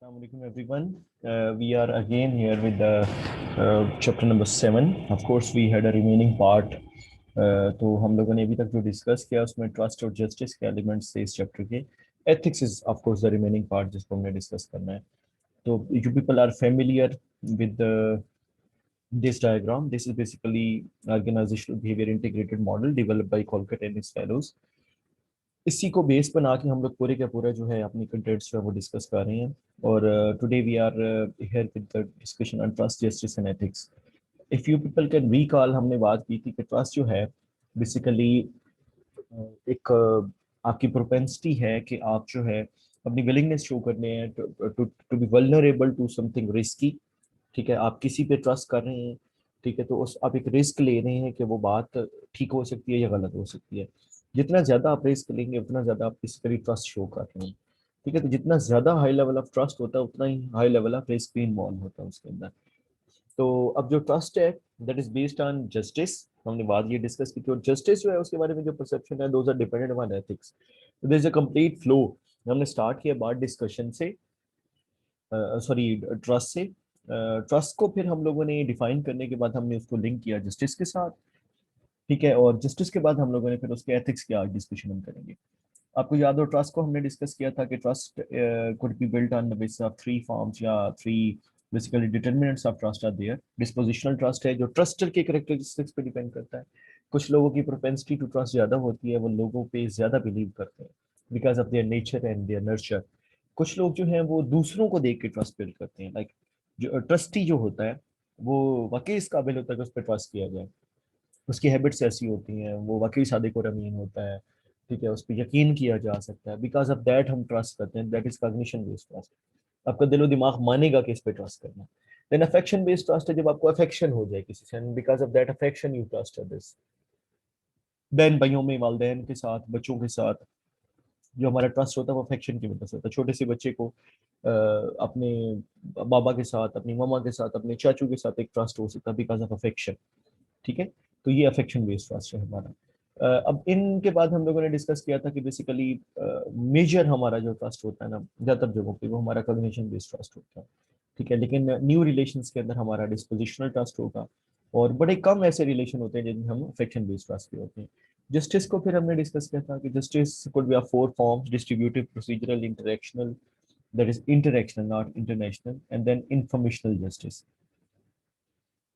Assalamualaikum everyone. We are again here with the chapter number 7. Of course, we had a remaining part. तो हम लोगों ने अभी तक जो डिस्कस किया उसमें ट्रस्ट और जस्टिस के एलिमेंट्स थे इस चैप्टर के. Ethics is of course the remaining part जिसको हमने डिस्कस करना है. तो you people are familiar with this diagram. This is basically organizational behavior integrated model developed by Colquitt and his fellows. इसी को बेस बना के हम लोग पूरे का पूरा जो है अपनी कंटेंट्स जो है वो डिस्कस कर रहे हैं. और today we are here with the discussion on trust justice and ethics. If you people can recall, हमने बात की थी कि ट्रस्ट जो है बेसिकली एक आपकी प्रोपेंसिटी है कि आप जो है अपनी विलिंगनेस शो करने हैं to be vulnerable to something risky. ठीक है, आप किसी पे ट्रस्ट कर रहे हैं. ठीक है, तो उस आप एक रिस्क ले रहे हैं कि वो बात ठीक हो सकती है या गलत हो सकती है. जितना ज्यादा आप रिस्क लेंगे उतना ज्यादा आप किसी पर ट्रस्ट शो कर रहे हैं. ठीक है, तो जितना ज्यादा हाई लेवल ऑफ ट्रस्ट होता है उतना ही हाई लेवल ऑफ रिस्क भी इन्वॉल्व होता है उसके अंदर. तो अब जो ट्रस्ट है that is based on justice. हमने बात ये डिस्कस की थी. और जस्टिस जो है उसके बारे में जो परसेप्शन है those are dependent on ethics. There is a complete flow. हमने स्टार्ट किया बात डिस्कशन से, सॉरी ट्रस्ट से. ट्रस्ट को फिर हम लोगों ने डिफाइन करने के बाद हमने उसको लिंक किया जस्टिस के साथ. ठीक है, और जस्टिस के बाद हम लोगों ने फिर उसके एथिक्स के आज डिस्कशन हम करेंगे. आपको याद हो ट्रस्ट को हमने डिस्कस किया था कि trust could be built on the basis of three forms या three basically determinants of trust are there. Dispositional trust है जो ट्रस्टर के कैरेक्टरिस्टिक्स पे डिपेंड करता है. कुछ लोगों की प्रोपेंसिटी टू ट्रस्ट ज्यादा होती है, वो लोगों पे ज्यादा बिलीव करते हैं because of their nature and their nurture. कुछ लोग जो हैं वो दूसरों को देख के ट्रस्ट बिल्ड करते हैं. लाइक जो ट्रस्टी जो होता है वो वाकई इस काबिल होता है कि उस पर ट्रस्ट किया जाए. उसकी हैबिट्स ऐसी होती हैं, वो वाकई सादिक और अमीन होता है. ठीक है, उस पर यकीन किया जा सकता है. बिकॉज ऑफ दैट हम ट्रस्ट करते हैं. That is cognition based trust. आपका दिलो दिमाग मानेगा कि इस पे ट्रस्ट करना. देन अफेक्शन बेस्ड ट्रस्ट है जब आपको अफेक्शन हो जाए किसी से and because of that affection you trust this. बहन भाइयों में, वालदेन के साथ, बच्चों के साथ जो हमारा ट्रस्ट होता है वो अफेक्शन की वजह से होता है. छोटे से बच्चे को अपने बाबा के साथ, अपनी मम्मा के साथ, अपने चाचू के साथ एक ट्रस्ट हो सकता है बिकॉज ऑफ अफेक्शन. ठीक है, तो ये अफेक्शन बेस्ड ट्रस्ट है हमारा. अब इनके बाद हम लोगों ने डिस्कस किया था कि बेसिकली मेजर हमारा जो ट्रस्ट होता है ना ज्यादातर जगहों पे वो हमारा कॉग्निशन बेस्ड ट्रस्ट होता है. ठीक है, लेकिन न्यू रिलेशंस के अंदर हमारा डिस्पोजिशनल ट्रस्ट होगा और बड़े कम ऐसे रिलेशन होते हैं जिनमें हम अफेक्शन बेस्ड ट्रस्ट पे होते हैं. जस्टिस को फिर हमने डिस्कस किया था कि justice could be of four forms: distributive, procedural, interactional. That is interactional not international. And then informational justice.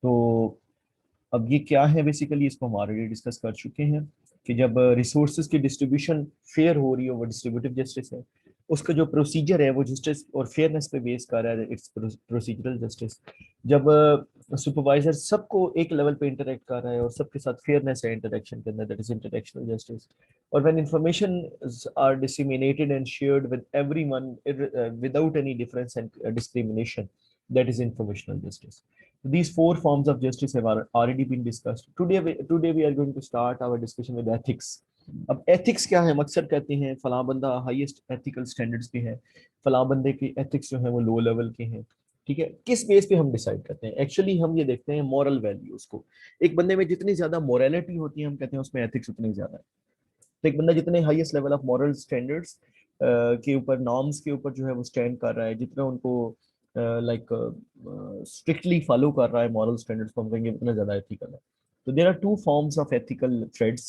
तो अब ये क्या है बेसिकली इसको हम ऑलरेडी डिस्कस कर चुके हैं कि जब रिसोर्सेज की डिस्ट्रीब्यूशन फेयर हो रही हो वो डिस्ट्रीब्यूटिव जस्टिस है. उसका जो प्रोसीजर है वो जस्टिस और फेयरनेस पे बेस कर रहा है, इट्स प्रोसीजरल जस्टिस. जब सुपरवाइजर सबको एक लेवल पे इंटरेक्ट कर रहा है और सबके साथ फेयरनेस है इंटरेक्शन के अंदर, दैट इज इंटरेक्शनल जस्टिस. और when information are disseminated and shared with everyone without any difference and discrimination, that is informational justice. These four forms of justice have already been discussed. Today we are going to start our discussion with ethics. अब ethics क्या है? अक्सर कहते हैं फलां बंदा highest ethical standards पे है, फलां बंदे की एथिक्स जो है वो लो लेवल के हैं. ठीक है, किस बेस पे हम डिसाइड करते हैं? एक्चुअली हम ये देखते हैं मॉरल वैल्यूज को. एक बंदे में जितनी ज्यादा मोरालिटी होती है हम कहते हैं उसमें एथिक्स उतनी ज्यादा है. तो एक बंदा जितने highest level of moral standards के ऊपर, नॉर्म्स के ऊपर जो है वो स्टैंड कर रहा है, जितना उनको लाइक स्ट्रिक्टली फॉलो कर रहा है मॉरल स्टैंडर्ड्स को, हम कहेंगे उतना ज्यादा एथिकल है. तो there are two forms of ethical threads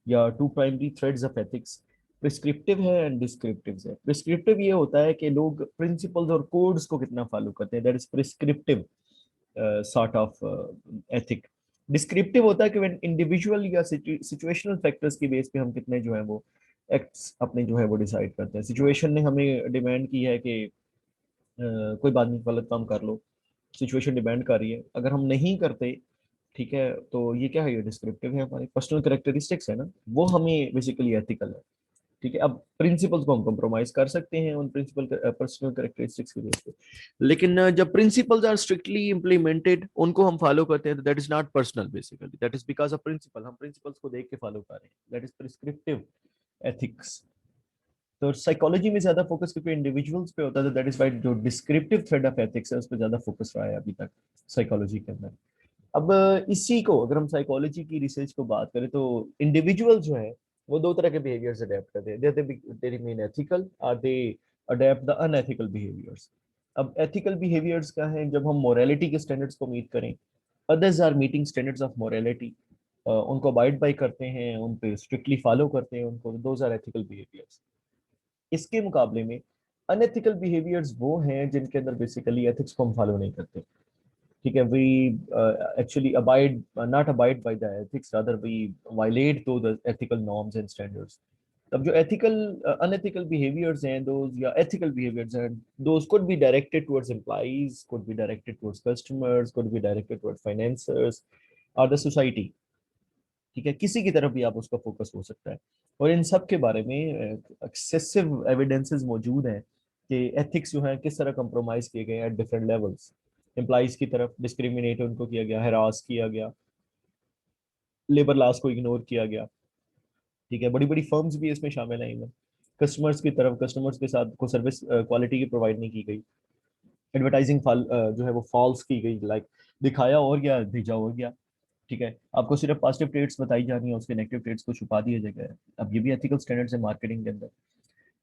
या two primary threads of ethics. Prescriptive है एंड डिस्क्रिप्टिव है. प्रिस्क्रिप्टिव ये होता है कि लोग प्रिंसिपल्स और कोड्स को कितना फॉलो करते हैं, that is prescriptive sort of ethic. Descriptive होता है कि व्हेन इंडिविजुअल या सिचुएशनल फैक्टर्स की बेस पे हम कितने जो है वो एक्ट्स अपने जो है वो डिसाइड करते हैं. सिचुएशन ने हमें डिमांड की है कि कोई बात नहीं गलत काम कर लो, सिचुएशन डिमांड कर रही है, अगर हम नहीं करते, ठीक है, तो ये क्या है? ये डिस्क्रिप्टिव है, हमारे पर्सनल कैरेक्टरिस्टिक्स है ना, वो हमें बेसिकली एथिकल है. ठीक है, अब प्रिंसिपल्स को हम कॉम्प्रोमाइज कर सकते हैं उन प्रिंसिपल पर्सनल कैरेक्टरिस्टिक्स के बेस पे, लेकिन जब प्रिंसिपल्स आर स्ट्रिक्टली इम्प्लीमेंटेड उनको हम फॉलो करते हैं तो that is not personal basically, that is because of principle. हम प्रिंसिपल्स को देख के फॉलो कर रहे हैं, दैट इज प्रिस्क्रिप्टिव एथिक्स. तो साइकोलॉजी में ज्यादा फोकस क्योंकि इंडिविजुअल्स पे होता है, तो दैट इज वाई जो डिस्क्रिप्टिव थ्रेड ऑफ एथिक्स है उस पर ज्यादा फोकस रहा है अभी तक साइकोलॉजी के अंदर. अब इसी को अगर हम साइकोलॉजी की रिसर्च को बात करें तो इंडिविजुअल जो है वो दो तरह के बिहेवियर्स अडेप्ट करते हैं. दे रिमेन एथिकल और दे अडेप्ट द अनएथिकल बिहेवियर्स. अब एथिकल बिहेवियर्स क्या है, जब हम मोरालिटी के स्टैंडर्ड्स को मीट करें, others are meeting standards of morality, उनको अबाइड बाई करते हैं, उन पे स्ट्रिक्टली फॉलो करते हैं उनको, दोज आर एथिकल बिहेवियर्स। इसके मुकाबले में अनएथिकल बिहेवियर्स वो हैं जिनके अंदर बेसिकली एथिक्स को हम फॉलो नहीं करते। ठीक है, we actually abide not abide by the ethics, rather we violate though the ethical norms and standards. तब जो एथिकल अनएथिकल बिहेवियर्स हैं दोज, या एथिकल बिहेवियर्स हैं those, could be directed towards employees, could be directed towards customers, could be directed towards financiers और the society. ठीक है, किसी की तरफ भी आप उसका फोकस हो सकता है। और इन सब के बारे में एक्सेसिव एविडेंसेस मौजूद हैं कि एथिक्स जो है किस तरह कंप्रोमाइज किए गए एट डिफरेंट लेवल्स। एम्प्लॉइज की तरफ डिस्क्रिमिनेट उनको किया गया, हरास किया गया, लेबर लॉस को इग्नोर किया गया। ठीक है, बड़ी बड़ी फर्म्स भी इसमें शामिल हैं। इवन कस्टमर्स की तरफ, कस्टमर्स के साथ को सर्विस क्वालिटी की प्रोवाइड नहीं की गई। एडवर्टाइजिंग जो है वो फॉल्स की गई, लाइक दिखाया और गया, भेजा और गया। ठीक है, आपको सिर्फ पॉजिटिव ट्रेड्स बताई जा रही है, उसके नेगेटिव ट्रेड्स को छुपा दिया जाएगा। अब ये भी एथिकल स्टैंडर्ड्स है मार्केटिंग के अंदर।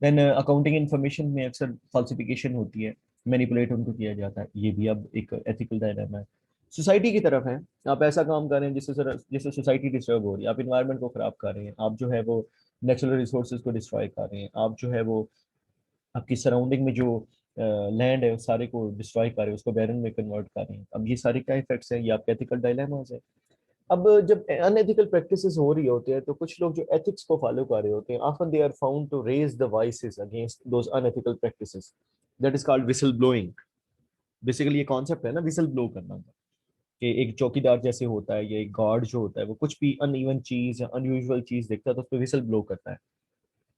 देन अकाउंटिंग इन्फॉर्मेशन में अक्सर फॉल्सिफिकेशन होती है, मैनिपुलेट उनको किया जाता है, ये भी अब एक एथिकल डायलेमा है। सोसाइटी की तरफ है, आप ऐसा काम कर रहे हैं जिससे सोसाइटी डिस्टर्ब हो रही है, आप इन्वायरमेंट को खराब कर रहे हैं, आप जो है वो नेचुरल रिसोर्सेज को डिस्ट्रॉय कर रहे हैं, आप जो है वो आपकी सराउंडिंग में जो लैंड है उस सारे को डिस्ट्रॉय कर रहे हैं, उसको बैरन में कन्वर्ट कर रहे हैं। अब ये सारे क्या इफेक्ट्स हैं, ये आपके एथिकल डायलेमास है। अब जब अनएथिकल प्रैक्टिसेस हो रही होते हैं तो कुछ लोग जो एथिक्स को फॉलो कर रहे होते हैं, often they are found to raise the voices against those unethical practices, that is called whistle blowing। Basically ये कॉन्सेप्ट है ना, विसल ब्लो करना का, कि एक चौकीदार जैसे होता है या एक गार्ड जो होता है, वो कुछ भी अनइवन चीज या अनयूजुअल चीज देखता है तो उस पर विसल ब्लो करता है।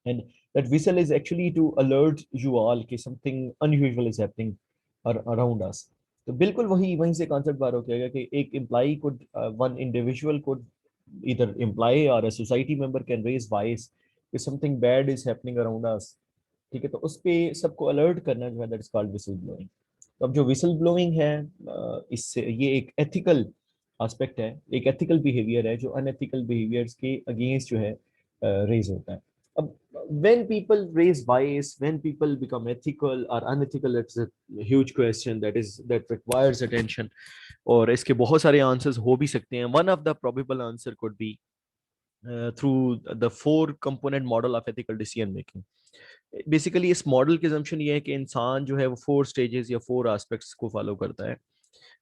And that whistle is actually to alert you all कि something unusual is happening around us. तो बिल्कुल वही वहीं से कॉन्सेप्ट बाहर हो गया कि एक employee could, one individual could, either employee or a society member can raise voice if something bad is happening around us। ठीक है, तो उस पे सबको अलर्ट करना जो है, that is called whistle blowing. तो अब जो विसल ब्लोइंग है, इससे ये एक एथिकल एस्पेक्ट है, एक एथिकल बिहेवियर है जो अनएथिकल बिहेवियर्स के अगेंस्ट जो है रेज होता है। अब when people raise bias, when people become ethical or unethical, it's a huge question that requires attention। और इसके बहुत सारे आंसर्स हो भी सकते हैं। One of the probable answer could be through the four component model of ethical decision making. Basically इस model की assumption ये है कि इंसान जो है वो फोर स्टेजेस या फोर एस्पेक्ट्स को फॉलो करता है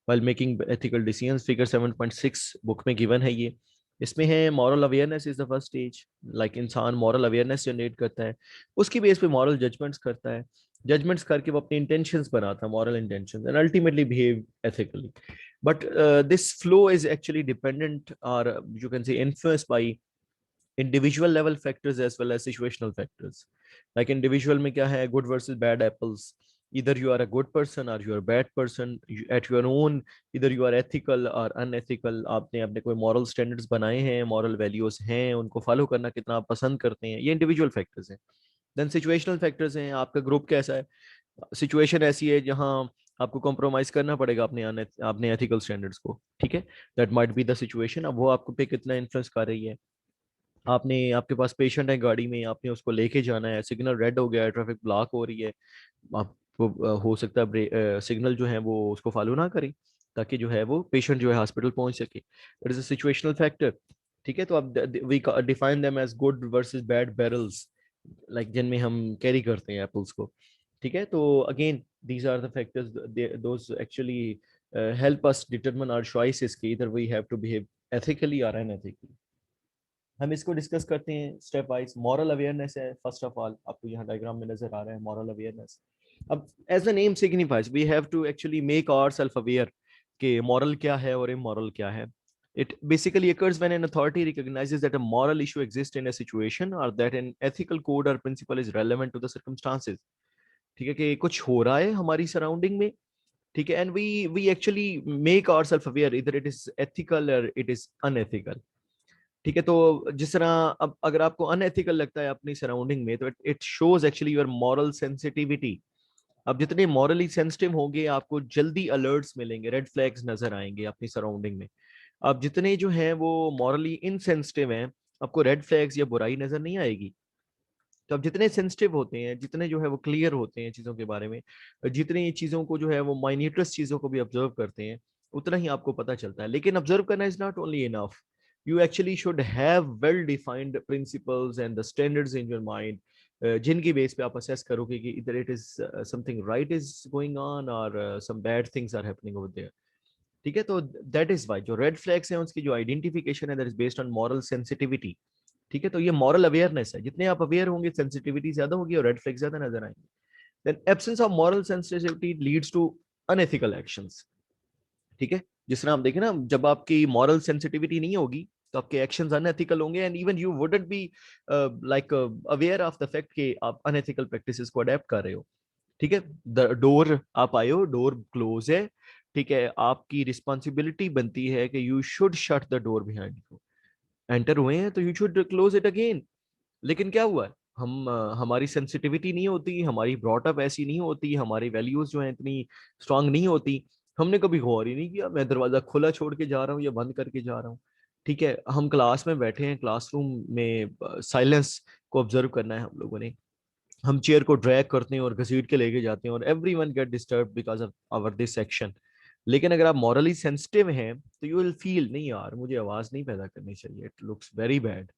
while making ethical decisions। Figure 7.6 book में गिवन है ये। इसमें है moral awareness is the first stage. Like इंसान मॉरल अवेयरनेस जनरेट करता है, उसकी बेस पे मॉरल जजमेंट्स करता है, जजमेंट्स करके वो अपने इंटेंशंस बनाता है, moral intentions, and ultimately behave ethically. But this flow is actually dependent और you can say influenced by individual level factors as well as situational factors। like individual में क्या है, good versus bad apples, either you are a good person or you are a bad person at your own, either you are ethical or unethical। आपने अपने कोई moral standards बनाए हैं, moral values हैं, उनको follow करना कितना आप पसंद करते हैं, ये individual factors हैं। then situational factors हैं, आपका ग्रुप कैसा है, सिचुएशन ऐसी है जहां आपको कॉम्प्रोमाइज करना पड़ेगा अपने एथिकल स्टैंडर्ड्स को। ठीक है, that might be the situation. अब वो आपको पे कितना इन्फ्लुएंस कर रही है। आपने, आपके पास पेशेंट है गाड़ी में, आपने उसको लेके जाना है, सिग्नल रेड हो गया है, ट्रैफिक ब्लॉक हो रही है, आपको हो सकता है सिग्नल जो है वो उसको फॉलो ना करें, ताकि जो है वो पेशेंट जो है हॉस्पिटल पहुंच सके। It is a situational factor. ठीक है, तो अब we define them as good versus bad barrels, like जिनमें हम कैरी करते हैं एप्पल्स को। ठीक है, तो again these are the factors those actually help us determine our choices कि इधर we have to behave ethically और अनएथिकली। हम इसको डिस्कस करते हैं स्टेप वाइज। मॉरल अवेयरनेस है फर्स्ट ऑफ ऑल, आपको यहाँ डायग्राम में नजर आ रहा है मॉरल अवेयरनेस। अब as the name signifies, we have to actually make our self aware कि मॉरल क्या है और इमोरल क्या है। It basically occurs when an authority recognizes that a moral issue exists in a situation or that an ethical code or principle is relevant to the circumstances। ठीक है, कि कुछ हो रहा है हमारी सराउंडिंग में। ठीक है, and we actually make our self aware इधर इट इज एथिकल और इट इज अनएथिकल। ठीक है, तो जिस तरह अब अगर आपको अनएथिकल लगता है अपनी सराउंडिंग में, तो it shows actually your moral sensitivity. अब जितने मॉरली सेंसिटिव होंगे आपको जल्दी अलर्ट्स मिलेंगे, रेड फ्लैग्स नजर आएंगे अपनी सराउंडिंग में। अब जितने जो हैं वो मॉरली इनसेंसिटिव हैं, आपको रेड फ्लैग्स या बुराई नजर नहीं आएगी। तो अब जितने सेंसिटिव होते हैं, जितने जो है वो क्लियर होते हैं चीज़ों के बारे में, जितनी ये चीज़ों को जो है वो माइन्यूटेस्ट चीज़ों को भी ऑब्जर्व करते हैं, उतना ही आपको पता चलता है। लेकिन ऑब्जर्व करना is not only enough, you actually should have well defined principles and the standards in your mind, जिनकी बेस पे आप असेस करोगे कि इधर it is something right is going on और some bad things are happening over there. ठीक है, तो दैट इज वाई जो रेड फ्लैग्स हैं उसकी जो आइडेंटिफिकेशन है that is based on moral sensitivity. ठीक है, तो ये मॉरल अवेयरनेस है, जितने आप अवेयर होंगे सेंसिटिविटी ज्यादा होगी और रेड फ्लैग ज्यादा नजर आएंगे। Then absence of moral sensitivity leads to unethical actions. ठीक है, जिस तरह हम देखें ना, जब आपकी मॉरल सेंसिटिविटी नहीं होगी तो आपके एक्शंस अनएथिकल होंगे and even you wouldn't be like aware of the fact कि आप अनएथिकल प्रैक्टिसेस को अडेप्ट कर रहे हो। ठीक है, डोर आप आए हो, डोर क्लोज है, ठीक है, आपकी रिस्पॉन्सिबिलिटी बनती है कि you should shut the door behind you. Enter हुए हैं तो you should close it again. लेकिन क्या हुआ है, हम हमारी सेंसिटिविटी नहीं होती, हमारी ब्रॉटअप ऐसी नहीं होती, हमारी वैल्यूज जो है इतनी स्ट्रांग नहीं होती, हमने कभी गौर ही नहीं किया मैं दरवाजा खुला छोड़ के जा रहा हूँ या बंद करके जा रहा हूँ। ठीक है, हम क्लास में बैठे हैं, क्लासरूम में साइलेंस को ऑब्जर्व करना है हम लोगों ने, हम चेयर को ड्रैग करते हैं और घसीट के लेके जाते हैं और every one get disturb because of our this action. लेकिन अगर आप मॉरली सेंसिटिव हैं तो यू विल फील नहीं यार मुझे आवाज नहीं पैदा करनी चाहिए, इट लुक्स वेरी बैड,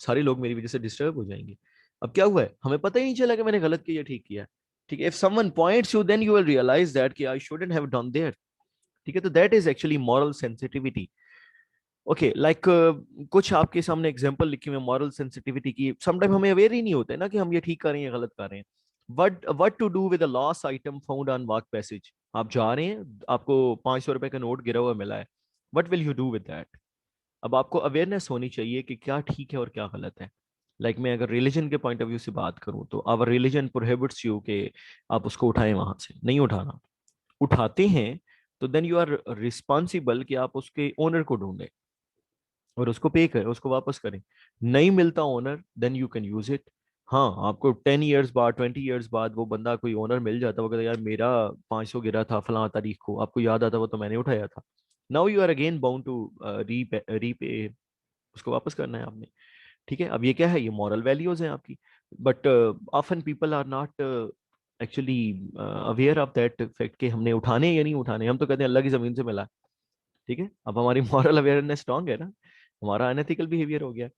सारे लोग मेरी वजह से डिस्टर्ब हो जाएंगे। अब क्या हुआ है, हमें पता ही नहीं चला कि मैंने गलत किया कुछ ठीक किया। ठीक है, if someone points you then you will realize that कि I shouldn't have done there. ठीक है, तो that is actually moral sensitivity. Okay, like कुछ आपके सामने एग्जांपल लिखी हुई मॉरल सेंसिटिविटी की। समटाइम हमें अवेयर ही नहीं होते ना कि हम ये ठीक कर रहे हैं या गलत कर रहे हैं। What to do with a lost item found on walk passage. आप जा रहे हैं, आपको 500 रुपए का नोट गिरा हुआ मिला है, what will you do with that. अब आपको अवेयरनेस होनी चाहिए कि क्या ठीक है और क्या गलत है। लाइक मैं अगर रिलीजन के पॉइंट ऑफ व्यू से बात करूं तो आवर रिलीजन प्रोहिबिट्स यू कि आप उसको उठाएं, वहां से नहीं उठाना। उठाते हैं तो देन यू आर रिस्पॉन्सिबल कि आप उसके ओनर को ढूंढें और उसको पे करें, उसको वापस करें। नहीं मिलता owner then you can use it. हाँ, आपको 10 ईयर्स बाद 20 ईयर्स बाद वो बंदा कोई ओनर मिल जाता, वो कहता यार मेरा 500 गिरा था फलां तारीख को, आपको याद आता वो तो मैंने उठाया था। Now you are again bound to repay, उसको वापस करना है आपने। ठीक है, अब ये क्या है, ये मॉरल वैल्यूज हैं आपकी। But often people are not actually aware of that fact कि हमने उठाने या नहीं उठाने, हम तो कहते हैं अल्लाह की जमीन से मिला। ठीक है, अब हमारी मॉरल अवेयरनेस स्ट्रांग है ना, हमारा अनएथिकल बिहेवियर हो गया।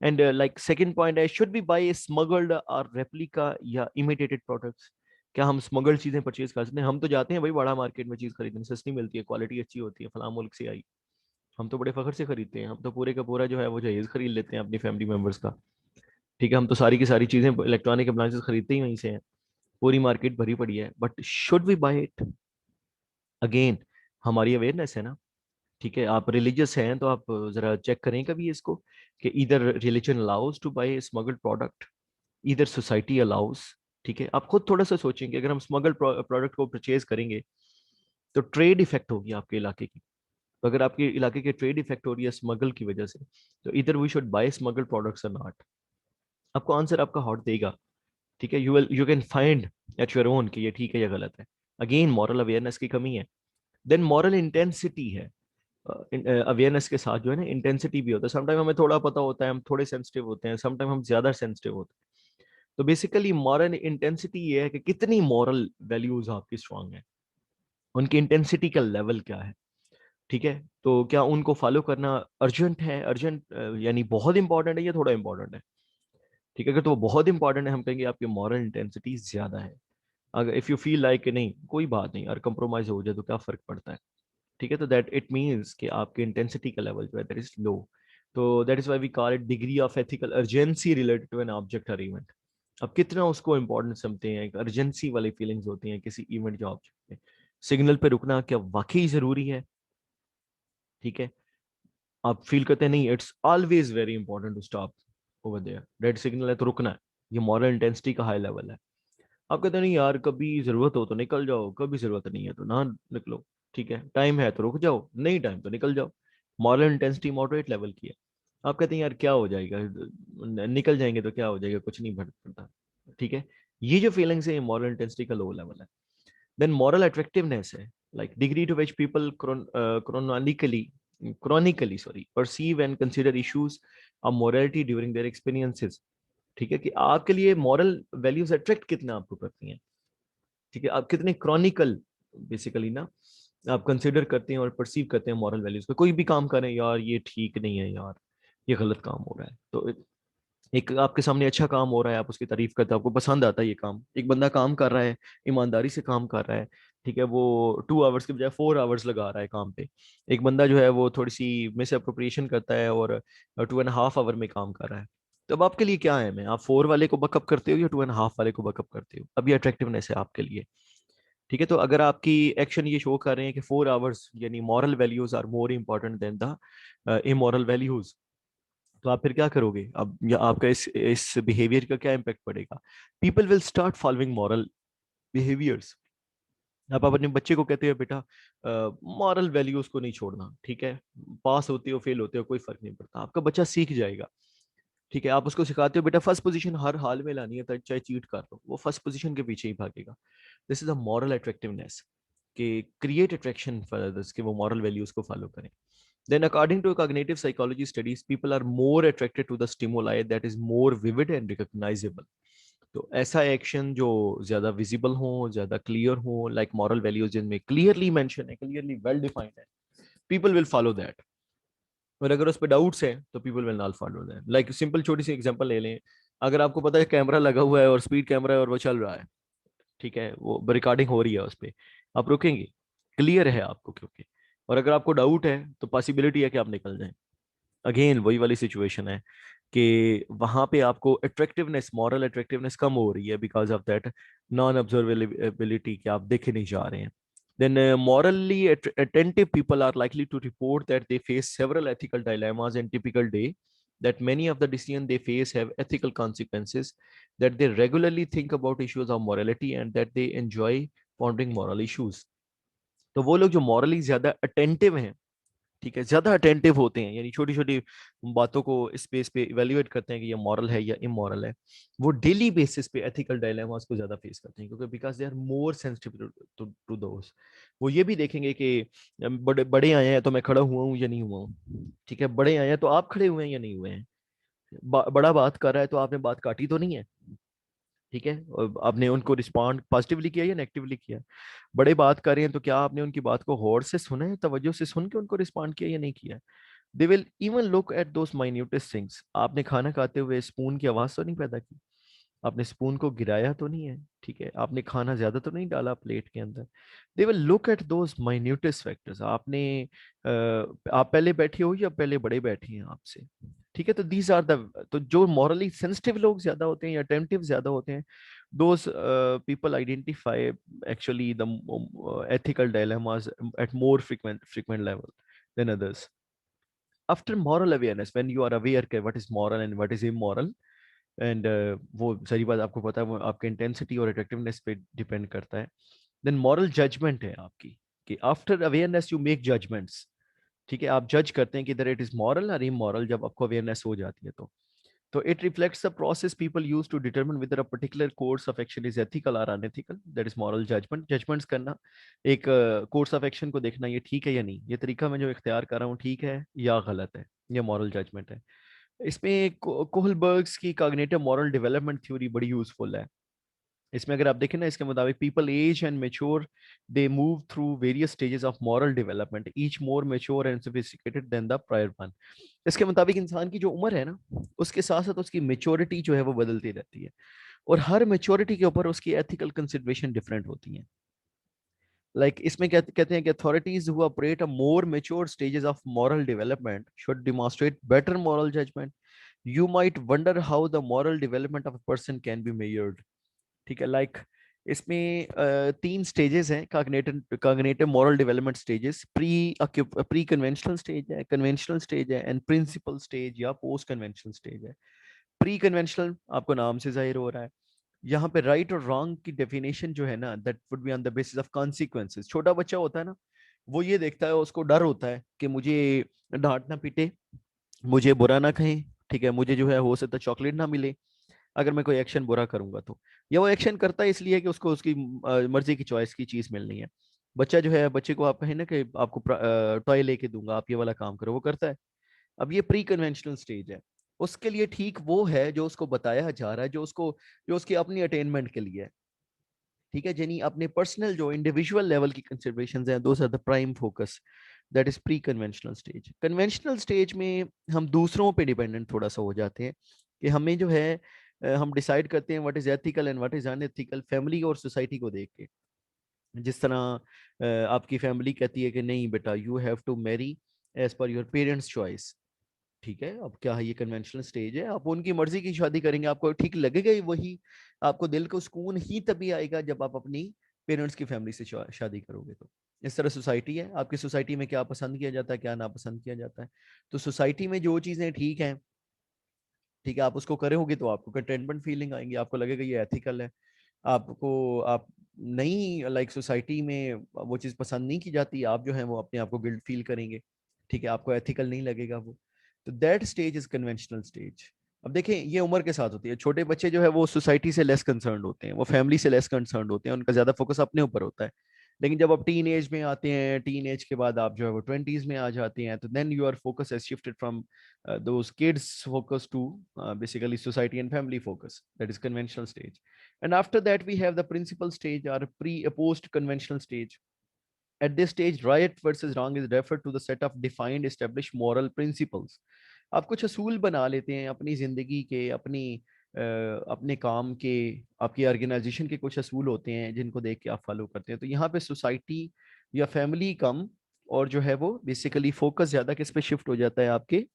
एंड लाइक सेकंड पॉइंट है, शुड बी बाय स्मगल्ड और रेप्लिका या इमिटेटेड प्रोडक्ट्स। क्या हम स्मगल्ड चीजें परचेज कर सकते हैं? हम तो जाते हैं भाई बड़ा मार्केट में चीज खरीदने, सस्ती मिलती है, क्वालिटी अच्छी होती है, फलां मुल्क से आई, हम तो बड़े फखर से खरीदते हैं, हम तो पूरे का पूरा जो है वो जहेज खरीद लेते हैं अपनी फैमिली मेंबर्स का। ठीक है, हम तो सारी की सारी चीजें इलेक्ट्रॉनिक अप्लायंसेस खरीदते ही वहीं से हैं, पूरी मार्केट भरी पड़ी है। But should we buy it? Again हमारी अवेयरनेस है ना। ठीक है, आप रिलीजियस हैं तो आप जरा चेक करें कभी इसको कि इधर religion allows to buy smuggled product, इधर सोसाइटी अलाउज। ठीक है, आप खुद थोड़ा सा सोचेंगे अगर हम स्मगल्ड प्रोडक्ट को परचेज करेंगे तो ट्रेड इफेक्ट होगी आपके इलाके की। तो अगर आपके इलाके के ट्रेड इफेक्ट हो रही है स्मगल की वजह से, तो इधर we should buy smuggled products और नॉट। आपको आंसर आपका हॉट देगा। ठीक है, you can find at your own कि ये ठीक है या गलत है। अगेन मॉरल अवेयरनेस की कमी है। देन मॉरल इंटेंसिटी है, अवेयरनेस के साथ जो है ना इंटेंसिटी भी होता है। समटाइम हमें थोड़ा पता होता है, हम थोड़े सेंसिटिव होते हैं, समटाइम हम ज्यादा सेंसिटिव होते हैं। तो बेसिकली मॉरल इंटेंसिटी ये है कि कितनी मॉरल वैल्यूज आपकी स्ट्रांग है, उनकी इंटेंसिटी का लेवल क्या है। ठीक है, तो क्या उनको फॉलो करना अर्जेंट है, अर्जेंट यानी बहुत इंपॉर्टेंट है या थोड़ा इंपॉर्टेंट है। ठीक है, अगर तो वो बहुत इंपॉर्टेंट है हम कहेंगे आपकी मॉरल इंटेंसिटी ज्यादा है। अगर इफ यू फील लाइक नहीं कोई बात नहीं, अगर कंप्रोमाइज हो जाए तो क्या फर्क पड़ता है। ठीक है, तो दैट इट मीन्स कि आपके इंटेंसिटी का लेवल जो है दैट इज लो। तो that is why we call it degree of ethical urgency related to an object और इवेंट। अब कितना उसको इंपॉर्टेंट समझते हैं, एक अर्जेंसी वाली फीलिंग्स होती हैं किसी इवेंट या ऑब्जेक्ट में। सिग्नल पे रुकना क्या वाकई जरूरी है? ठीक है, आप फील करते हैं नहीं it's always very important to stop over there, red signal है तो रुकना है, ये मॉरल इंटेंसिटी का हाई लेवल है। आप कहते हैं नहीं यार कभी जरूरत हो तो निकल जाओ, कभी जरूरत नहीं है तो ना निकलो। ठीक है, टाइम है तो रुक जाओ, नहीं टाइम तो निकल जाओ। मॉरल इंटेंसिटी मॉडरेट लेवल की है। आप कहते हैं यार क्या हो जाएगा, निकल जाएंगे तो क्या हो जाएगा, कुछ नहीं फर्क पड़ता। ठीक है, ये जो फीलिंग्स है मॉरल इंटेंसिटी का लो लेवल है। देन मॉरल अट्रैक्टिवनेस है, like degree to which people chronically perceive and consider issues of morality during their experiences. ठीक है, कि आपके लिए मॉरल वैल्यूज अट्रैक्ट कितना आपको करती हैं, ठीक है, आप कितने क्रॉनिकल बेसिकली ना आप कंसिडर करते हैं और परसीव करते हैं मॉरल वैल्यूज को। कोई भी काम करें, यार ये ठीक नहीं है, यार ये गलत काम हो रहा है, तो एक आपके सामने अच्छा काम हो रहा है, आप उसकी तारीफ करते हैं, आपको पसंद आता है ये काम, एक बंदा काम कर रहा है, ईमानदारी से काम कर रहा है, ठीक है, वो 2 आवर्स के बजाय 4 आवर्स लगा रहा है काम पे। एक बंदा जो है वो थोड़ी सी मिस अप्रोप्रिएशन करता है और 2.5 आवर में काम कर रहा है। तो अब आपके लिए क्या है, मैं आप 4 वाले को बकअप करते हो या 2.5 वाले को बकअप करते हो? अब ये अट्रैक्टिवनेस है आपके लिए। ठीक है, तो अगर आपकी एक्शन ये शो कर रहे हैं कि 4 आवर्स यानी moral values are more important than the immoral values, तो आप फिर क्या करोगे? अब या आपका इस बिहेवियर का क्या इम्पैक्ट पड़ेगा? People will start following moral behaviours. आप अपने बच्चे को कहते हो बेटा मॉरल वैल्यूज को नहीं छोड़ना, ठीक है, पास होते हो फेल होते हो कोई फर्क नहीं पड़ता, आपका बच्चा सीख जाएगा। ठीक है, आप उसको सिखाते हो बेटा फर्स्ट पोजीशन हर हाल में लानी है, तो चाहे चीट कर लो, वो फर्स्ट पोजीशन के पीछे ही भागेगा। This is a moral attractiveness, कि क्रिएट अट्रैक्शन फॉर अदर्स, कि वो मॉरल वैल्यूज को फॉलो करें। Then, according to cognitive psychology studies, people are more attracted to the stimuli that is more vivid and recognizable. तो ऐसा action जो ज्यादा visible हो, ज्यादा क्लियर हो, लाइक मॉरल वैल्यूज जिनमें क्लियरली मेंशन है, क्लियरली वेल डिफाइंड है, पीपल विल फॉलो दैट। और अगर उस पर डाउट्स है तो people will not follow that. Like simple छोटी सी एग्जांपल ले लें, अगर आपको पता है कैमरा लगा हुआ है और स्पीड कैमरा है और वो चल रहा है, ठीक है, वो रिकॉर्डिंग हो रही है उस पर, आप रुकेंगे? क्लियर है आपको क्योंकि। और अगर आपको डाउट है तो पॉसिबिलिटी है कि आप निकल जाएं। अगेन वही वाली सिचुएशन है कि वहां पे आपको अट्रैक्टिवनेस, मॉरल अट्रैक्टिवनेस कम हो रही है because of that non observability, कि आप देखे नहीं जा रहे हैं। Then morally attentive people are likely to report that they face several ethical dilemmas and typical day, that many of the decisions they face have ethical consequences, that they regularly think about issues of morality, and that they enjoy pondering moral issues. तो वो लोग जो morally ज्यादा attentive हैं, ठीक है, ज्यादा attentive होते हैं, यानी छोटी छोटी बातों को स्पेस पे इवेल्युएट करते हैं कि ये मॉरल है या इमोरल है, वो डेली बेसिस पे एथिकल डायलेमास को ज्यादा फेस करते हैं, क्योंकि because they are more sensitive to those. वो ये भी देखेंगे कि बड़े बड़े आए हैं तो मैं खड़ा हुआ हूँ या नहीं हुआ हूँ, ठीक है, बड़े आए हैं तो आप खड़े हुए हैं या नहीं हुए हैं, बड़ा बात कर रहा है तो आपने बात काटी तो नहीं है, ठीक है, और आपने उनको रिस्पॉन्ड पॉजिटिवली किया या नेगेटिवली किया। बड़े बात कर रहे हैं तो क्या आपने उनकी बात को गौर से सुना है, तवज्जो से सुन के उनको रिस्पॉन्ड किया या नहीं किया। They will even look at those minutest things. आपने खाना खाते हुए स्पून की आवाज तो नहीं पैदा की, आपने स्पून को गिराया तो नहीं है, ठीक है, आपने खाना ज्यादा तो नहीं डाला प्लेट के अंदर। They will look at those minutest factors. आपने आप पहले बैठे हो या पहले बड़े बैठे हैं आपसे, ठीक है, तो दीज आर द, तो जो मॉरली सेंसिटिव लोग ज्यादा होते हैं या अटेंटिव ज्यादा होते हैं, those people identify actually the ethical dilemmas at more frequent level than others. After moral awareness, when you are aware के what is moral and what is immoral, and वो सारी बात आपको पता है, वो आपके इंटेंसिटी और अट्रैक्टिवनेस पे डिपेंड करता है। देन मॉरल जजमेंट है आपकी, कि after awareness you make judgements, ठीक है, आप जज करते हैं कि इधर इट इज मॉरल और इमोरल, जब आपको अवेयरनेस हो जाती है तो it reflects the process people use to determine whether a particular course of action is ethical or unethical. That is moral judgment. Judgments करना, एक कोर्स ऑफ एक्शन को देखना, ये ठीक है या नहीं, ये तरीका मैं जो इख्तियार कर रहा हूँ ठीक है या गलत है, ये मॉरल जजमेंट है। इसमें कोहलबर्ग्स की कॉग्निटिव मॉरल डेवलपमेंट थ्योरी बड़ी यूजफुल है। इसमें अगर आप देखें ना, इसके मुताबिक people age and mature, they move through various stages of moral development, each more mature and sophisticated than the prior one. इसके मुताबिक इंसान की जो उम्र है ना, उसके साथ साथ उसकी मेच्योरिटी जो है वो बदलती रहती है, और हर मेच्योरिटी के ऊपर उसकी एथिकल कंसिडरेशन डिफरेंट होती हैं। इसमें कहते हैं कि authorities who operate a more mature stages of moral development should demonstrate better moral judgment. You might wonder how the moral development of a person can be measured. ठीक है, इसमें 3 stages हैं cognitive moral development stages. Pre conventional stage है, conventional stage है, and principle stage या post conventional stage है। Pre conventional आपको नाम से जाहिर हो रहा है, यहाँ पे राइट और रॉन्ग की डेफिनेशन जो है ना, that would be on the basis of consequences. छोटा बच्चा होता है ना, वो ये देखता है, उसको डर होता है कि मुझे डांट ना पीटे, मुझे बुरा ना कहें, ठीक है, मुझे जो है हो सकता है चॉकलेट ना मिले अगर मैं कोई एक्शन बुरा करूंगा तो। या वो एक्शन करता है इसलिए कि उसको उसकी मर्जी की चॉइस की चीज मिलनी है। बच्चा जो है, बच्चे को आप कहें ना कि आपको टॉय लेके दूंगा, आप ये वाला काम करो, वो करता है। अब ये प्री कन्वेंशनल स्टेज है। उसके लिए ठीक वो है जो उसको बताया जा रहा है, जो उसकी अपनी अटेनमेंट के लिए है। ठीक है, यानी अपने पर्सनल जो इंडिविजुअल लेवल की कंसिडरेशंस हैं, those are the prime focus, that is pre conventional stage. Conventional stage में हम दूसरों पे डिपेंडेंट थोड़ा सा हो जाते हैं कि हमें जो है हम डिसाइड करते हैं what is ethical and what is unethical family और सोसाइटी को देख के। जिस तरह आपकी फैमिली कहती है कि नहीं बेटा you have to marry as per your parents choice. ठीक है, अब क्या है, ये कन्वेंशनल स्टेज है, आप उनकी मर्जी की शादी करेंगे, आपको ठीक लगेगा ही वही, आपको दिल को सुकून ही तभी आएगा जब आप अपनी पेरेंट्स की फैमिली से शादी करोगे। तो इस तरह सोसाइटी है, आपकी सोसाइटी में क्या पसंद किया जाता है, क्या नापसंद किया जाता है। तो सोसाइटी में जो चीजें ठीक हैं, ठीक है, आप उसको करोगे तो आपको कंटेंटमेंट फीलिंग आएंगी, आपको लगेगा ये एथिकल है। आपको आप नहीं लाइक सोसाइटी में वो चीज़ पसंद नहीं की जाती, आप जो है वो अपने आप को गिल्ट फील करेंगे। ठीक है, आपको एथिकल नहीं लगेगा वो। तो that stage is conventional stage. अब देखें, ये उम्र के साथ होती है। छोटे बच्चे जो है वो सोसाइटी से लेस कंसर्न होते हैं, वो फैमिली से लेस कंसर्न होते हैं, उनका ज्यादा फोकस अपने ऊपर होता है। लेकिन जब आप टीन एज में आते हैं, टीन एज के बाद आप जो है वो ट्वेंटीज में आ जाते हैं, तो then your focus has shifted from those kids focus to basically society and family focus, that is conventional stage. And after that we have the principal stage or pre post conventional stage. At this stage right versus wrong is referred to the set of defined established moral principles. आप कुछ असूल बना लेते हैं अपनी जिंदगी के, अपने काम के, आपकी ऑर्गेनाइजेशन के कुछ असूल होते हैं जिनको देख के आप फॉलो करते हैं। तो यहाँ पे सोसाइटी या फैमिली कम, और जो है वो बेसिकली फोकस ज्यादा किस पे शिफ्ट हो जाता है, आपके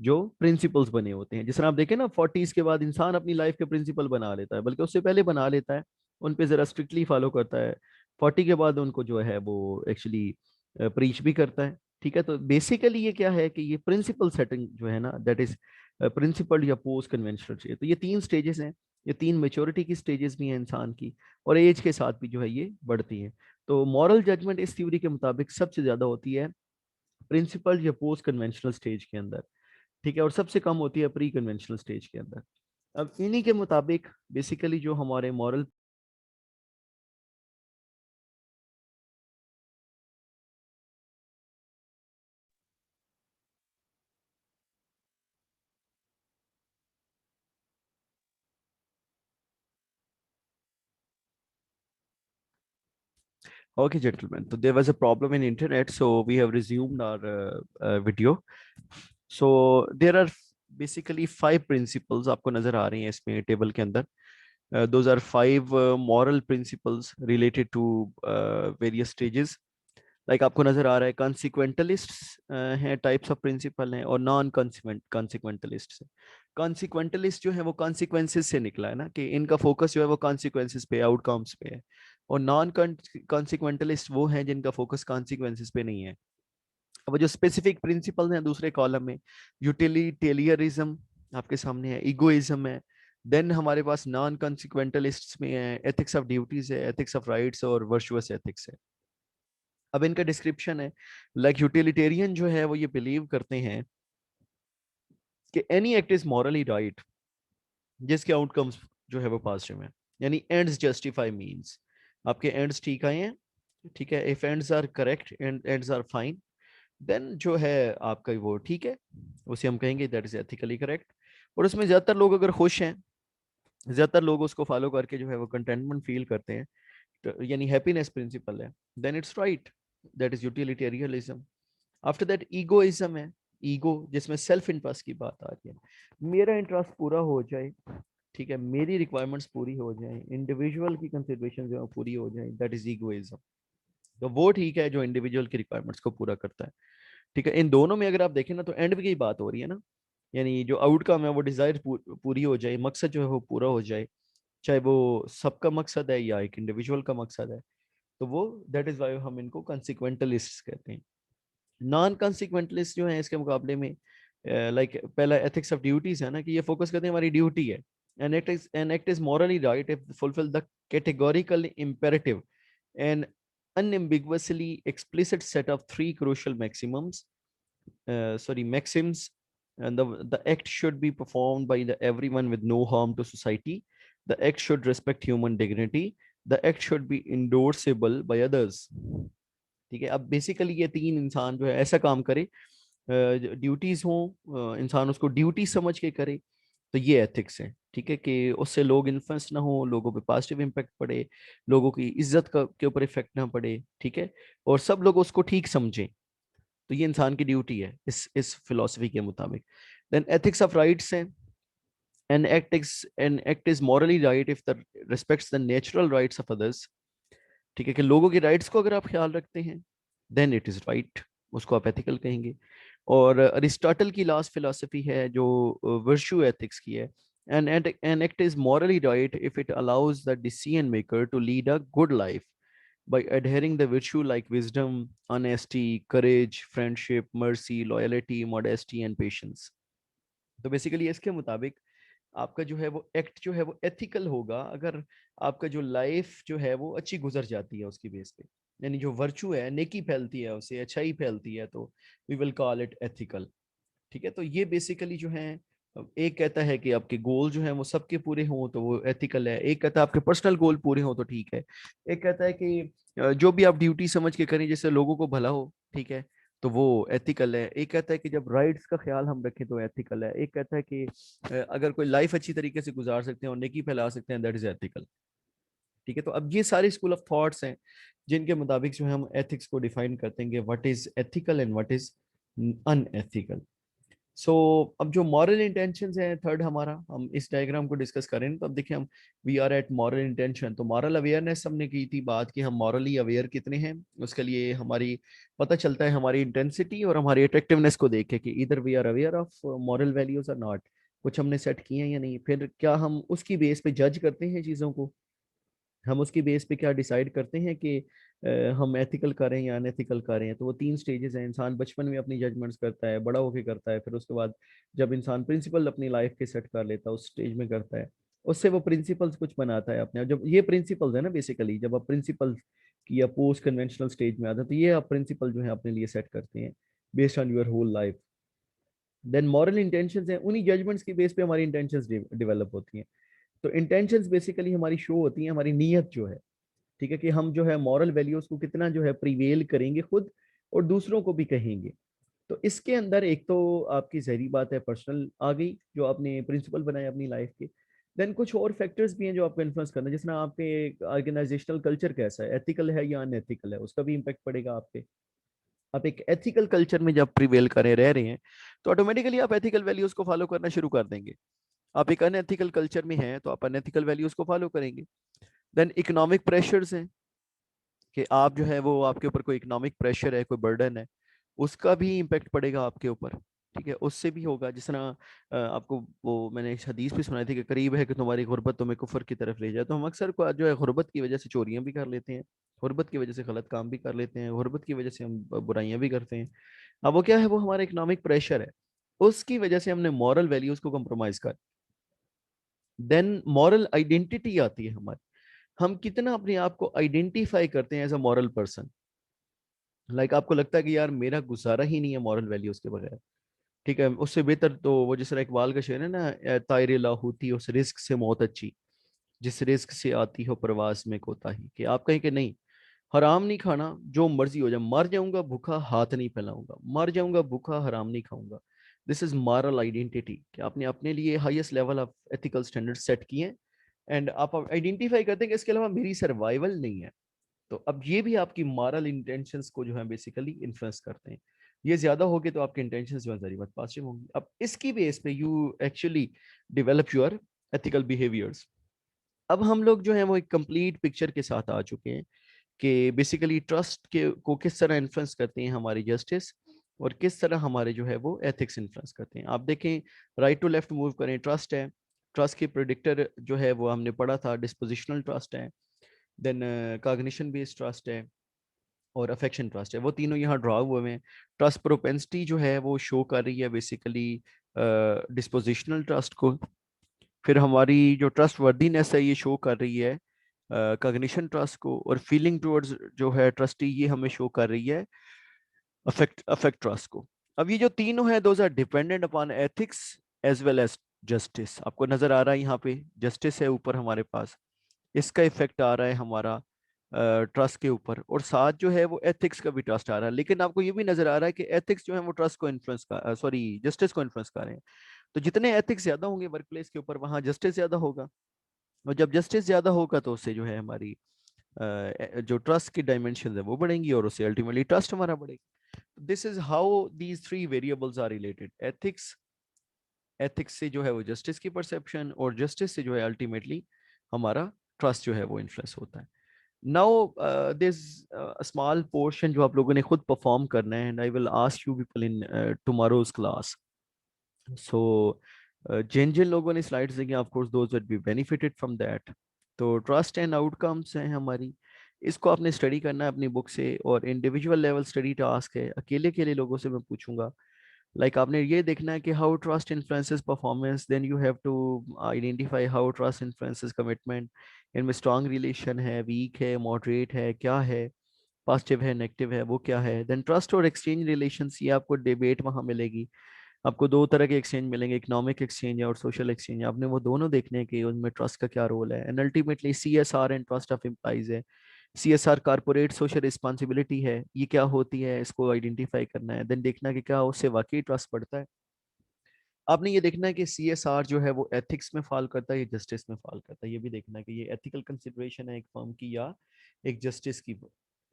जो प्रिंसिपल्स बने होते हैं। जिस तरह आप देखें ना, 40s के बाद इंसान अपनी लाइफ के प्रिंसिपल बना लेता है, बल्कि उससे पहले बना लेता है, उन पे जरा स्ट्रिक्टली फॉलो करता है। 40 के बाद उनको जो है वो एक्चुअली प्रीच भी करता है। ठीक है, तो बेसिकली ये क्या है कि ये प्रिंसिपल सेटिंग जो है ना, दैट इज प्रिंसिपल या पोस्ट कन्वेंशनल स्टेज। तो ये तीन स्टेजेस हैं, ये तीन मेच्योरिटी की स्टेजेस भी हैं इंसान की, और एज के साथ भी जो है ये बढ़ती है। तो मॉरल जजमेंट इस थ्योरी के मुताबिक सबसे ज्यादा होती है प्रिंसिपल या पोस्ट कन्वेंशनल स्टेज के अंदर। ठीक है, और सबसे कम होती है प्री कन्वेंशनल स्टेज के अंदर। अब इन्हीं के मुताबिक बेसिकली जो हमारे moral Okay, gentlemen. So there was a problem in internet, so we have resumed our video. So there are basically 5 principles आपको नजर आ रही हैं इसमें टेबल के अंदर. Those are 5 moral principles related to various stages. Like आपको नजर आ रहा है कॉन्सिक्वेंटलिस्ट्स हैं, टाइप्स ऑफ प्रिंसिपल हैं, और नॉन कॉन्सिक्वेंटलिस्ट है। कॉन्सिक्वेंटलिस्ट जो है वो कॉन्सिक्वेंसेस से निकला है ना, कि इनका फोकस जो है वो कॉन्सिक्वेंसेस पे, आउटकम्स पे है। और नॉन कॉन्सिक्वेंटलिस्ट वो हैं जिनका फोकस कॉन्सिक्वेंसेस पे नहीं है। अब जो स्पेसिफिक प्रिंसिपल हैं दूसरे कॉलम में, यूटिलिटेरियरिज्म आपके सामने है, इगोइज्म है। देन हमारे पास नॉन कॉन्सिक्वेंटलिस्ट में है एथिक्स ऑफ ड्यूटीज है, एथिक्स ऑफ राइट्स और वर्चुअस एथिक्स है। अब इनका डिस्क्रिप्शन है, लाइक यूटिलिटेरियन जो है वो ये बिलीव करते हैं कि any act is morally right जिसके आउटकम्स जो है वो पॉजिटिव है। यानी एंड्स जस्टिफाई मींस, आपके एंड्स ठीक आए हैं, ठीक है, if ends are correct and ends are fine, then जो है आपका वो ठीक है, उसे हम कहेंगे दैट इज एथिकली करेक्ट। और उसमें ज्यादातर लोग अगर खुश हैं, ज्यादातर लोग उसको फॉलो करके जो है वो कंटेंटमेंट फील करते हैं, तो यानी हैप्पीनेस प्रिंसिपल है, then it's right, that is utilitarianism. After that egoism है, ईगो जिसमें सेल्फ इंटरेस्ट की बात आ रही है, मेरा इंटरेस्ट पूरा हो जाए, ठीक है, मेरी रिक्वायरमेंट्स पूरी हो जाए, इंडिविजुअल की कंसिडरेशन जो है पूरी हो जाए, दैट इज ईगोइज्म। तो वो ठीक है जो इंडिविजुअल की रिक्वायरमेंट्स को पूरा करता है। ठीक है, इन दोनों में अगर आप देखें ना, तो एंड की बात हो रही है ना, यानी जो आउटकम है वो डिजायर पूरी हो जाए, मकसद जो है वो पूरा हो जाए, चाहे वो सबका मकसद है या एक इंडिविजुअल का मकसद है। तो वो दैट इज वाई हम इनको कंसिक्वेंटलिस्ट कहते हैं। नॉन कंसिक्वेंटलिस्ट जो है इसके मुकाबले में, लाइक पहला एथिक्स ऑफ ड्यूटीज है ना, कि ये फोकस करते हैं हमारी ड्यूटी है, an act is morally right if fulfil the categorical imperative and unambiguously explicit set of 3 crucial maxims, and the act should be performed by the everyone with no harm to society. The act should respect human dignity. The act should be endorsable by others. ठीक है, अब basically ये तीन इंसान जो है ऐसा काम करे ड्यूटीज हों, इंसान उसको ड्यूटी समझ के करे, तो ये एथिक्स है। ठीक है, कि उससे लोग इन्फ्लुएंस ना हो, लोगों पे पॉजिटिव इम्पैक्ट पड़े, लोगों की इज्जत का के ऊपर इफेक्ट ना पड़े। ठीक है, और सब लोग उसको ठीक समझें, तो ये इंसान की ड्यूटी है इस फिलॉसफी के मुताबिक। देन एथिक्स ऑफ राइट्स है, an act is morally right if the respects the natural rights of others। ठीक है, कि लोगों के राइट्स को अगर आप ख्याल रखते हैं, देन इट इज राइट, उसको आप एथिकल कहेंगे। और अरिस्टोटल की लास्ट फिलॉसफी है जो वर्चू एथिक्स की है, an act is morally right if it allows the decision maker to lead a good life by adhering the virtue like wisdom, honesty, courage, friendship, mercy, loyalty, modesty and patience। तो basically इसके मुताबिक आपका जो है वो act जो है वो एथिकल होगा अगर आपका जो लाइफ जो है वो अच्छी गुजर जाती है उसकी बेस पे, यानी जो वर्चू है, नेकी फैलती है, उससे अच्छाई फैलती है, तो we will call it ethical. ठीक है, तो ये बेसिकली जो है, एक कहता है कि आपके गोल जो है वो सबके पूरे हों तो वो एथिकल है, एक कहता है आपके पर्सनल गोल पूरे हों तो ठीक है, एक कहता है कि जो भी आप ड्यूटी समझ के करें जिससे लोगों को भला हो, ठीक है, तो वो एथिकल है। एक कहता है कि जब राइट्स का ख्याल हम रखें तो एथिकल है। एक कहता है कि अगर कोई लाइफ अच्छी तरीके से गुजार सकते हैं और नेकी फैला सकते हैं, दैट इज एथिकल। ठीक है, तो अब ये सारे स्कूल ऑफ थॉट्स हैं जिनके मुताबिक जो है हम एथिक्स को डिफाइन करते हैं, what is ethical and what is unethical. So अब जो मॉरल इंटेंशंस हैं, थर्ड हमारा, हम इस डायग्राम को डिस्कस करें तो अब देखिए हम we are at moral intention. तो मॉरल अवेयरनेस हमने की थी बात कि हम मॉरली अवेयर कितने हैं, उसके लिए हमारी पता चलता है हमारी इंटेंसिटी और हमारी अट्रैक्टिवनेस को देख के कि इधर we are aware of moral values और नॉट, कुछ हमने सेट किए हैं या नहीं। फिर क्या हम उसकी बेस पे जज करते हैं चीज़ों को, हम उसकी बेस पे क्या डिसाइड करते हैं कि हम एथिकल करें या अनएथिकल करें। तो वो तीन स्टेजेस हैं, इंसान बचपन में अपनी जजमेंट्स करता है, बड़ा होके करता है, फिर उसके बाद जब इंसान प्रिंसिपल अपनी लाइफ के सेट कर लेता है उस स्टेज में करता है, उससे वो प्रिंसिपल्स कुछ बनाता है अपने। जब ये प्रिंसिपल्स है ना, बेसिकली जब आप प्रिंसिपल की या पोस्ट कन्वेंशनल स्टेज में आते हैं तो ये आप प्रिंसिपल जो है अपने लिए सेट करते हैं based on your whole life. Then moral intentions हैं, उन्हीं जजमेंट्स की बेस पे हमारी इंटेंशंस डेवलप होती हैं। तो इंटेंशंस बेसिकली हमारी शो होती है हमारी नीयत जो है। ठीक है, कि हम जो है मॉरल वैल्यूज को कितना जो है प्रिवेल करेंगे खुद और दूसरों को भी कहेंगे। तो इसके अंदर एक तो आपकी जहरी बात है पर्सनल आ गई जो आपने प्रिंसिपल बनाए अपनी लाइफ के। देन कुछ और फैक्टर्स भी हैं जो आपको इन्फ्लुएंस करना है, जिस तरह आपके ऑर्गेनाइजेशनल कल्चर कैसा है, एथिकल है या अनएथिकल है, उसका भी इम्पैक्ट पड़ेगा आप पे। आप एक एथिकल कल्चर में जब प्रिवेल करे रह रहे हैं तो ऑटोमेटिकली आप एथिकल वैल्यूज को फॉलो करना शुरू कर देंगे। आप एक अनएथिकल कल्चर में हैं तो आप अनएथिकल वैल्यूज को फॉलो करेंगे। देन इकोनॉमिक प्रेशर्स हैं कि आप जो है वो आपके ऊपर कोई इकोनॉमिक प्रेशर है, कोई बर्डन है, उसका भी इम्पेक्ट पड़ेगा आपके ऊपर। ठीक है, उससे भी होगा। जिस तरह आपको वो मैंने एक हदीस भी सुनाई थी कि करीब है कि तुम्हारी गुर्बत तुम्हें कुफर की तरफ ले जाए। तो हम अक्सर को जो है गुर्बत की वजह से चोरियां भी कर लेते हैं, गुर्बत की वजह से गलत काम भी कर लेते हैं, गुर्बत की वजह से हम बुराइयां भी करते हैं। अब वो क्या है, वो हमारा इकोनॉमिक प्रेशर है, उसकी वजह से हमने मॉरल वैल्यूज को कम्प्रोमाइज कर। देन मॉरल आइडेंटिटी आती है हमारी, हम कितना अपने आप को आइडेंटिफाई करते हैं as a moral person. Like आपको लगता है कि यार मेरा गुजारा ही नहीं है मॉरल वैल्यूज के बगैर। ठीक है, उससे बेहतर तो वो जिस तरह इकबाल का शेर है ना, तायरे लाहौती उस रिस्क से मौत अच्छी, जिस रिस्क से आती हो प्रवास में कोताही। कि आप कहें कि नहीं, हराम नहीं खाना, जो मर्जी हो जाए, मर जाऊंगा भूखा हाथ नहीं फैलाऊंगा, मर जाऊंगा भूखा हराम नहीं खाऊंगा। दिस इज मॉरल आइडेंटिटी, कि आपने अपने लिए highest level of ethical standard set किए एंड आप आइडेंटिफाई करते हैं कि इसके अलावा मेरी सर्वाइवल नहीं है। तो अब ये भी आपकी मॉरल इंटेंशंस को जो है बेसिकली इन्फ्लुएंस करते हैं। ये ज्यादा हो गए तो आपके इंटेंशंस जो है जरी बात पॉजिटिव होंगी। अब इसकी बेस पे you actually develop your ethical behaviours. अब हम लोग जो है वो एक कंप्लीट पिक्चर के साथ आ चुके हैं कि बेसिकली ट्रस्ट के को किस तरह इन्फ्लुएंस करते हैं हमारी जस्टिस, और किस तरह हमारे जो है वो एथिक्स इन्फ्लुएंस करते हैं। आप देखें, राइट टू लेफ्ट मूव करें, ट्रस्ट है, ट्रस्ट की प्रिडिक्टर जो है वो हमने पढ़ा था डिस्पोजिशनल ट्रस्ट है, देन कॉग्निशन बेस्ड ट्रस्ट है, और अफेक्शन ट्रस्ट है। वो तीनों यहाँ ड्रॉ हुए हैं। ट्रस्ट प्रोपेंसिटी जो है वो शो कर रही है बेसिकली डिस्पोजिशनल ट्रस्ट को। फिर हमारी जो ट्रस्ट वर्दीनेस है ये शो कर रही है कॉग्निशन ट्रस्ट को, और फीलिंग टुवर्ड्स जो है ट्रस्टी ये हमें शो कर रही है अफेक्ट अफेक्ट ट्रस्ट को। अब ये जो तीनों है those are dependent upon ethics as well as justice. आपको नजर आ रहा है यहाँ पे जस्टिस है ऊपर हमारे पास, इसका इफेक्ट आ रहा है हमारा ट्रस्ट के ऊपर, और साथ जो है वो एथिक्स का भी ट्रस्ट आ रहा है। लेकिन आपको ये भी नजर आ रहा है कि एथिक्स जो है वो ट्रस्ट को इन्फ्लुएंस कर, सॉरी, जस्टिस को इन्फ्लुएंस कर रहे हैं। तो जितने एथिक्स ज्यादा होंगे वर्क प्लेस के ऊपर, वहाँ जस्टिस ज्यादा होगा, और जब जस्टिस ज्यादा होगा तो उससे जो है हमारी जो ट्रस्ट की डायमेंशन है वो बढ़ेंगी, और उससे अल्टीमेटली ट्रस्ट हमारा बढ़ेगा। This is how these three variables are related. Ethics, ethics से जो है वो जस्टिस की परसेप्शन, और जस्टिस से जो है अल्टीमेटली हमारा ट्रस्ट जो है वो इन्फ्लुएंस होता है। नाउ दिस स्मॉल पोर्शन जो आप लोगों ने खुद परफॉर्म करना है, and I will ask you people in tomorrow's class. So जिन जिन लोगों ने स्लाइड्स देखी, of course those will be benefited from that. तो ट्रस्ट एंड आउटकम्स हैं हमारी, इसको आपने स्टडी करना है अपनी बुक से, और इंडिविजुअल लेवल स्टडी टास्क है, अकेले अकेले लोगों से मैं पूछूंगा। लाइक आपने ये देखना है कि how trust influences performance, then you have to identify how trust influences commitment, इनमें स्ट्रॉन्ग रिलेशन है, वीक है, मॉडरेट है, क्या है, पॉजिटिव है, नेगेटिव है, वो क्या है। देन ट्रस्ट और एक्सचेंज रिलेशंस, ये आपको डिबेट वहाँ मिलेगी। आपको दो तरह के एक्सचेंज मिलेंगे, इकोनॉमिक एक्सचेंज और सोशल एक्सचेंज। आपने वो दोनों देखने हैं कि उनमें ट्रस्ट का क्या रोल है। And ultimately CSR and trust of employees है। CSR कारपोरेट सोशल रिस्पॉन्सिबिलिटी है, ये क्या होती है, इसको आइडेंटिफाई करना है, देन देखना है कि क्या उससे वाकई ट्रस्ट बढ़ता है। आपने ये देखना है कि CSR जो है वो एथिक्स में फॉल करता है या जस्टिस में फॉल करता है, ये भी देखना है कि ये एथिकल कंसिडरेशन है एक फर्म की या एक जस्टिस की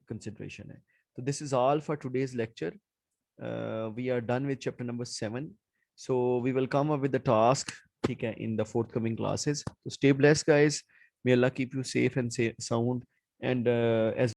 कंसिडरेशन है। तो this is all for today's lecture. We are done with chapter number 7, so we will come up with the task, ठीक है, in the forthcoming classes. So stay blessed guys, may Allah keep you safe and sound, and as